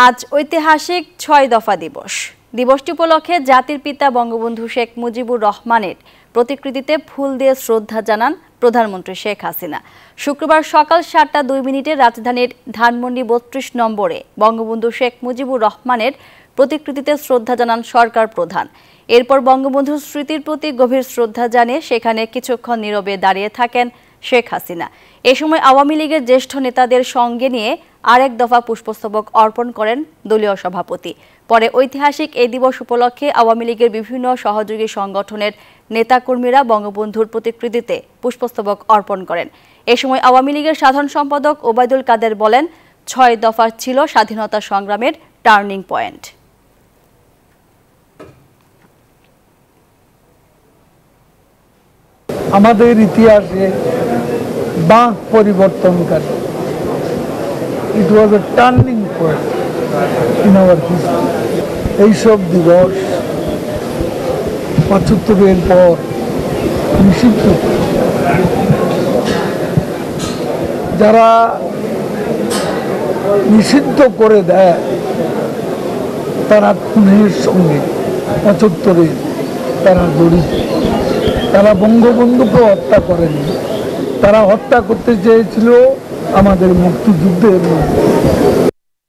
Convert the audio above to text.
আজ ঐতিহাসিক ৬ দফা দিবস। দিবসটি উপলক্ষে জাতির পিতা বঙ্গবন্ধু শেখ মুজিবুর রহমানের প্রতিকৃতিতে ফুল দিয়ে শ্রদ্ধা জানান প্রধানমন্ত্রী শেখ হাসিনা। শুক্রবার সকাল ৭টা ২ মিনিটে রাজধানীর ধানমন্ডি ৩২ নম্বরে বঙ্গবন্ধু শেখ মুজিবুর রহমানের প্রতিকৃতিতে শ্রদ্ধা জানান সরকার প্রধান। এরপর বঙ্গবন্ধুর স্মৃতির প্রতি গভীর শ্রদ্ধা জানিয়ে সেখানে কিছুক্ষণ নীরবে দাঁড়িয়ে থাকেন শেখ হাসিনা। এ সময় আওয়ামী লীগের জ্যেষ্ঠ নেতাদের সঙ্গে নিয়ে আরেক দফা পুষ্পস্তবক অর্পণ করেন দলীয় সভাপতি। পরে ঐতিহাসিক এই দিবস উপলক্ষে আওয়ামী লীগের বিভিন্ন সহযোগী সংগঠনের নেতাকর্মীরা বঙ্গবন্ধুর প্রতিকৃতিতে পুষ্পস্তবক অর্পণ করেন। এ সময় আওয়ামী লীগের সাধারণ সম্পাদক ওবায়দুল কাদের বলেন, ৬ দফা ছিল স্বাধীনতা সংগ্রামের টার্নিং পয়েন্ট। আমাদের ইতিহাসে বাঁক পরিবর্তনকারী, it was a turning point in our history. এইসব দিবস ৭৫-এর পর নিষিদ্ধ। যারা নিষিদ্ধ করে দেয় তারা খুনের সঙ্গে ৭৫-এ তারা জড়িত। তারা বঙ্গবন্ধুকে হত্যা করেনি, তারা হত্যা করতে চেয়েছিল আমাদের মুক্তিযুদ্ধের মধ্যে।